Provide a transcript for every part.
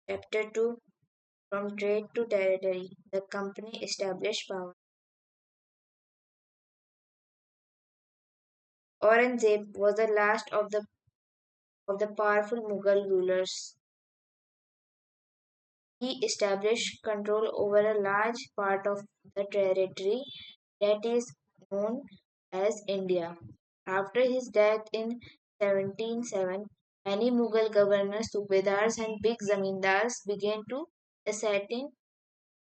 Chapter 2, From Trade to Territory, the company established power. Aurangzeb was the last of the powerful Mughal rulers. He established control over a large part of the territory that is known as India. After his death in 1707, many Mughal governors, subedars, and big zamindars began to ascertain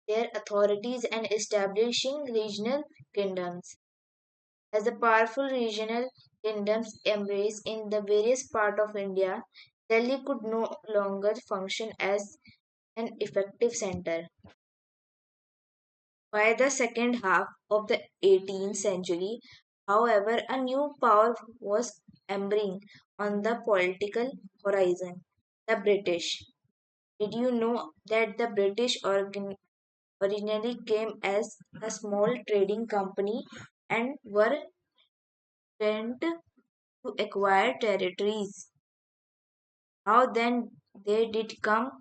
their authorities and establishing regional kingdoms. As the powerful regional kingdoms embrace in the various parts of India, Delhi could no longer function as an effective center. By the second half of the 18th century, however, a new power was emerging on the political horizon: the British. Did you know that the British originally came as a small trading company and were sent to acquire territories? How then they did come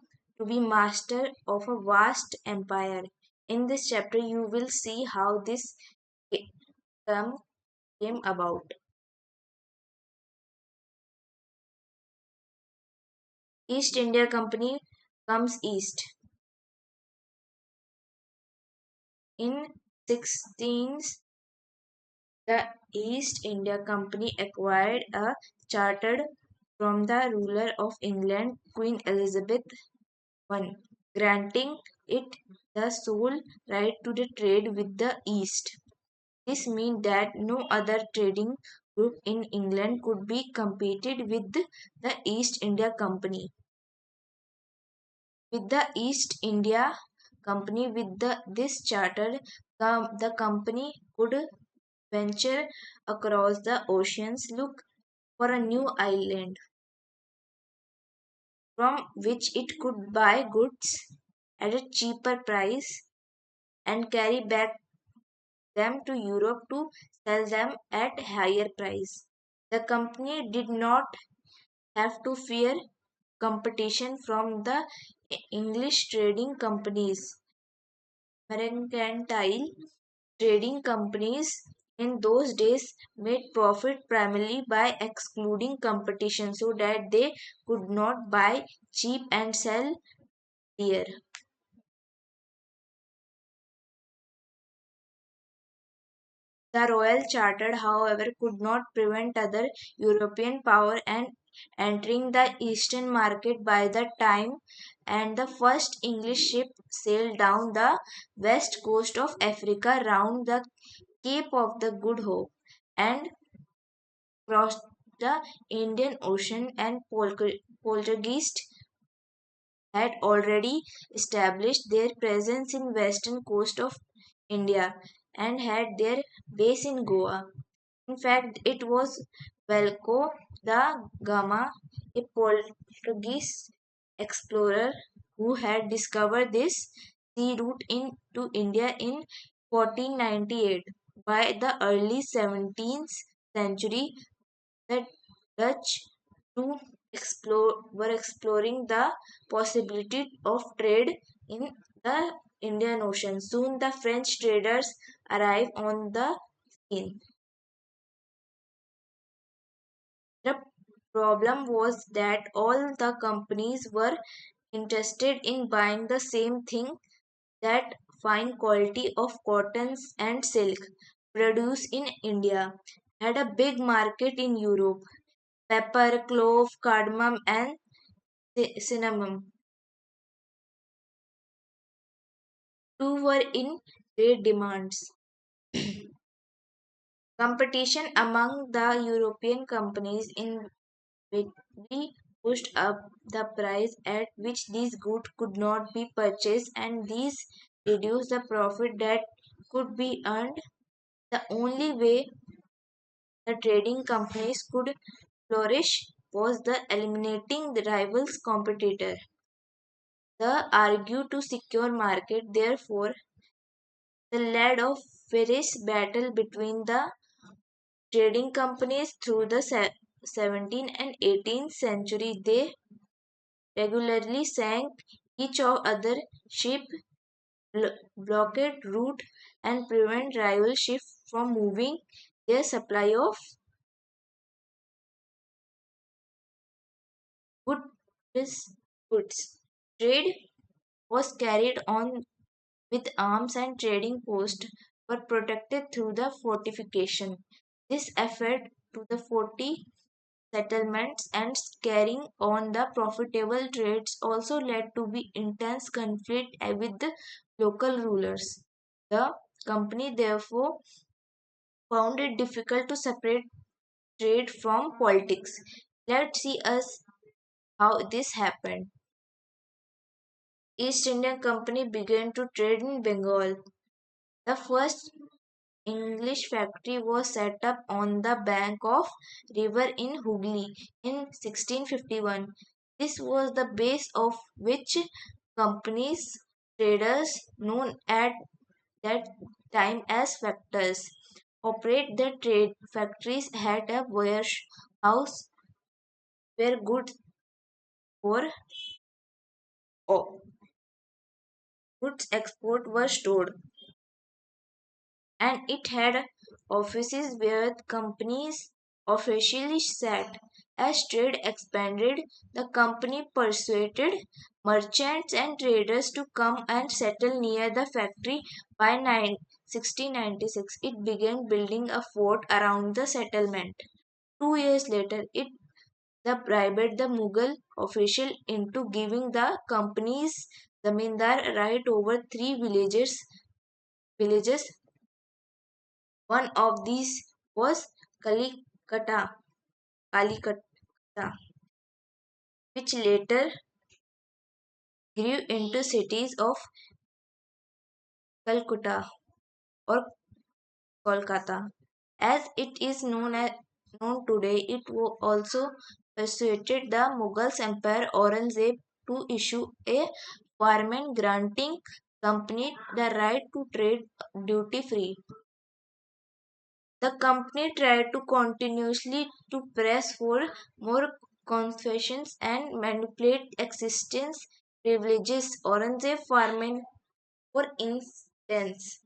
to be master of a vast empire? In this chapter, you will see how this term came about. East India Company comes east. In 16th, the East India Company acquired a charter from the ruler of England, Queen Elizabeth I, granting it the sole right to the trade with the East. This meant that no other trading group in England could be competed with the East India Company. With the East India Company with this charter, the company could venture across the oceans, look for a new island from which it could buy goods at a cheaper price and carry back them to Europe to sell them at higher price. The company did not have to fear competition from the English trading companies. Mercantile trading companies in those days made profit primarily by excluding competition so that they could not buy cheap and sell dear. The Royal Charter, however, could not prevent other European power and entering the eastern market by the time and the first English ship sailed down the west coast of Africa round the Cape of the Good Hope and crossed the Indian Ocean, and Portuguese had already established their presence in western coast of India and had their base in Goa. In fact, it was Vasco da Gama, a Portuguese explorer, who had discovered this sea route into India in 1498. By the early 17th century, the Dutch too were exploring the possibility of trade in the Indian Ocean. Soon the French traders arrived on the scene. The problem was that all the companies were interested in buying the same thing, that fine quality of cottons and silk produced in India had a big market in Europe. Pepper, clove, cardamom, and cinnamon too were in great demands. Competition among the European companies inevitably pushed up the price at which these goods could not be purchased, and these reduced the profit that could be earned. The only way the trading companies could flourish was the eliminating the rivals competitor. The argue to secure market, therefore, the led of fierce battle between the trading companies through the 17th and 18th century. They regularly sank each of other ship blockade route and prevent rival ships from moving their supply of goods. goods. Trade was carried on with arms and trading posts were protected through the fortification. This effort to the 40 settlements and carrying on the profitable trades also led to be intense conflict with the local rulers. The company therefore found it difficult to separate trade from politics. Let's see us how this happened. East India Company began to trade in Bengal. The first English factory was set up on the bank of river in Hooghly in 1651. This was the base of which companies traders known at that time as factors operate the trade. Factories had a warehouse where for oh, goods export were stored, and it had offices where companies officially sat. As trade expanded, the company persuaded merchants and traders to come and settle near the factory. By 1696, it began building a fort around the settlement. 2 years later, it the bribed the Mughal official into giving the company's zamindar right over villages. One of these was Kalikata, Kalikata, which later grew into cities of Calcutta or Kolkata. As it is known today, it also persuaded the Mughal Emperor Aurangzeb to issue a farman granting company the right to trade duty free. The company tried to continuously to press for more concessions and manipulate existence privileges. Aurangzeb Farman, for instance,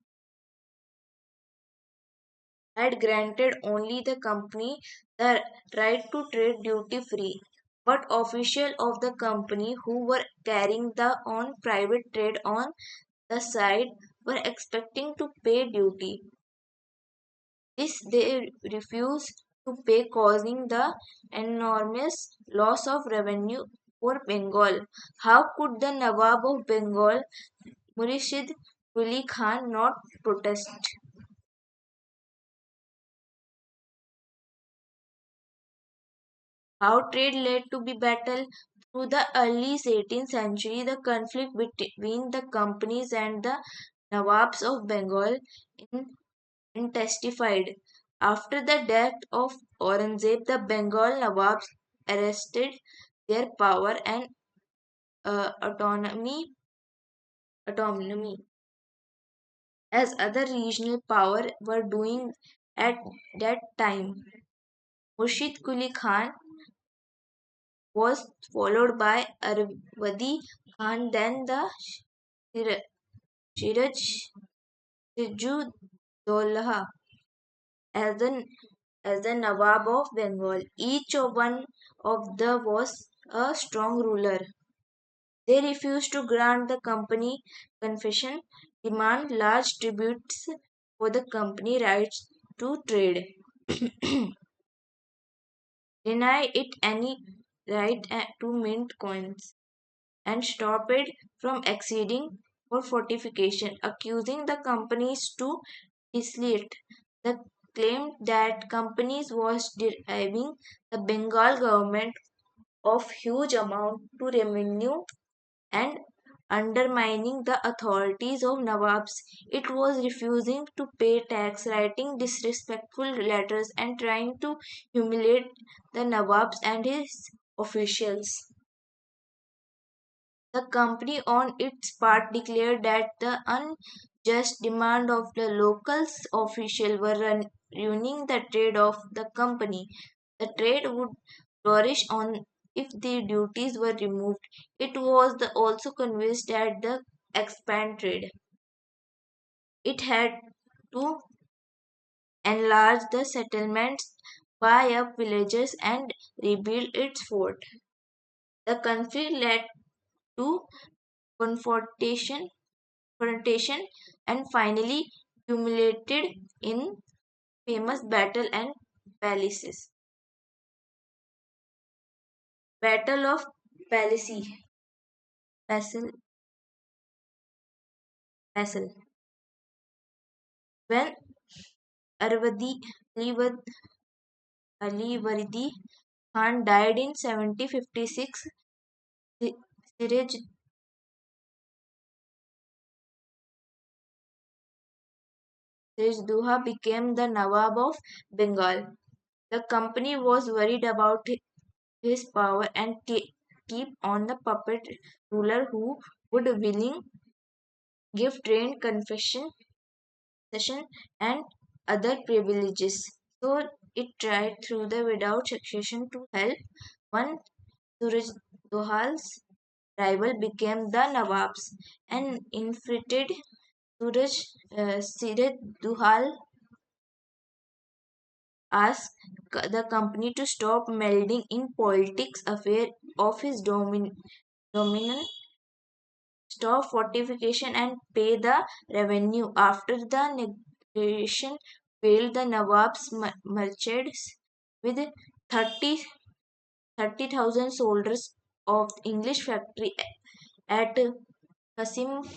had granted only the company the right to trade duty free, but officials of the company who were carrying the on private trade on the side were expecting to pay duty. This they refused to pay, causing the enormous loss of revenue for Bengal. How could the Nawab of Bengal, Murshid Quli Khan, not protest? How trade led to be battle? Through the early 18th century, the conflict between the companies and the Nawabs of Bengal in intensified. After the death of Aurangzeb, the Bengal Nawabs arrested their power and autonomy as other regional power were doing at that time. Murshid Quli Khan was followed by Arvadi Khan, then the Shir- Shiraj Sirjudollah as the Nawab of Bengal. Each of one of the was a strong ruler. They refused to grant the company confession, demand large tributes for the company rights to trade, deny it any right to mint coins, and stop it from exceeding for fortification, accusing the companies to dislit. The claim that companies was deriving the Bengal government of huge amount to revenue and undermining the authorities of Nawabs. It was refusing to pay tax, writing disrespectful letters, and trying to humiliate the Nawabs and his officials. The company, on its part, declared that the unjust demand of the local officials were ruining the trade of the company. The trade would flourish on if the duties were removed. It was also convinced that the expand trade. It had to enlarge the settlements, buy up villages, and rebuild its fort. The conflict led to confrontation, confrontation and finally culminated in famous battle and palaces. Battle of Palissy, Passel, Passel. When Arvadi Ali Waridi Khan died in 1756, Siraj Duha became the Nawab of Bengal. The company was worried about his power and keep on the puppet ruler who would willing give trained confession session and other privileges. So it tried through the without succession to help. One Suraj Dohal's rival became the Nawabs and infiltrated Siraj Duhal asked the company to stop meddling in politics affair of his dominion, stop fortification and pay the revenue. After the negotiation failed, the Nawab's merchants with 30 30,000 soldiers of English factory at Qasim,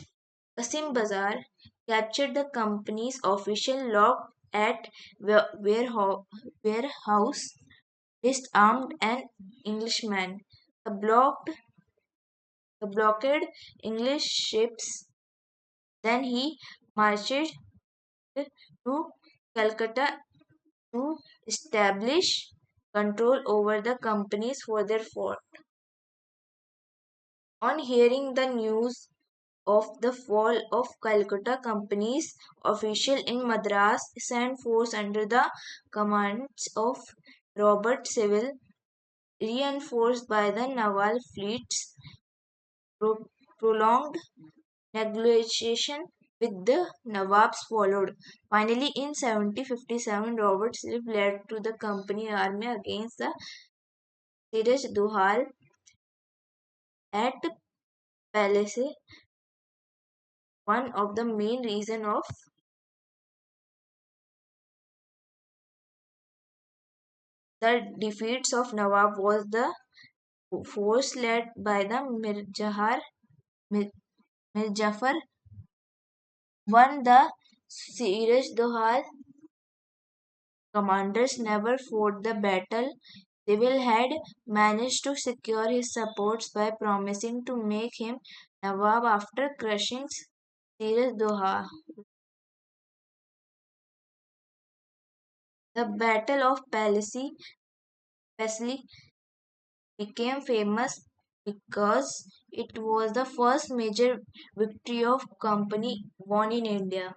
Qasim Bazar captured the company's official locked at warehouse, disarmed an Englishman. The blockade English ships. Then he marched to Calcutta to establish control over the company's further fort. On hearing the news of the fall of Calcutta Company's official in Madras sent force under the commands of Robert Civil, reinforced by the naval fleets, prolonged negotiation with the Nawabs followed. Finally, in 1757, Robert Civil led to the company army against the Siraj Duhal at Palace. One of the main reasons of the defeats of Nawab was the force led by the Mir, Jafar won the Siraj Dohal commanders never fought the battle. Civil had managed to secure his supports by promising to make him Nawab after crushing Siraj Doha. The Battle of Paisley became famous because it was the first major victory of company won in India.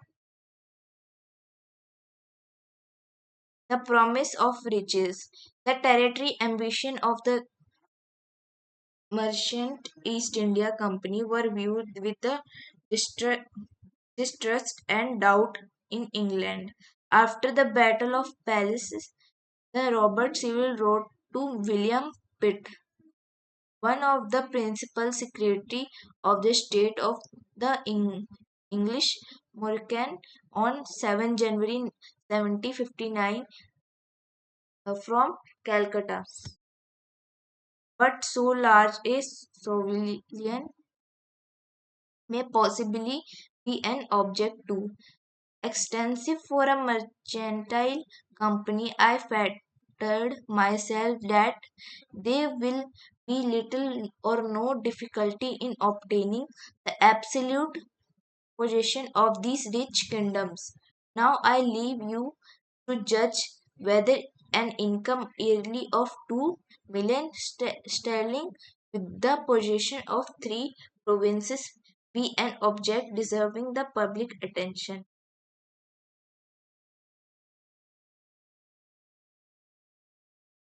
The promise of riches. The territory ambition of the merchant East India Company were viewed with distrust and doubt in England. After the Battle of Paris, the Robert Civil wrote to William Pitt, one of the principal secretary of the state of the English Moroccan on 7 January 1759 from Calcutta. But so large a sovereign may possibly be an object too extensive for a mercantile company. I flattered myself that there will be little or no difficulty in obtaining the absolute possession of these rich kingdoms. Now I leave you to judge whether an income yearly of 2 million sterling with the possession of 3 provinces be an object deserving the public attention.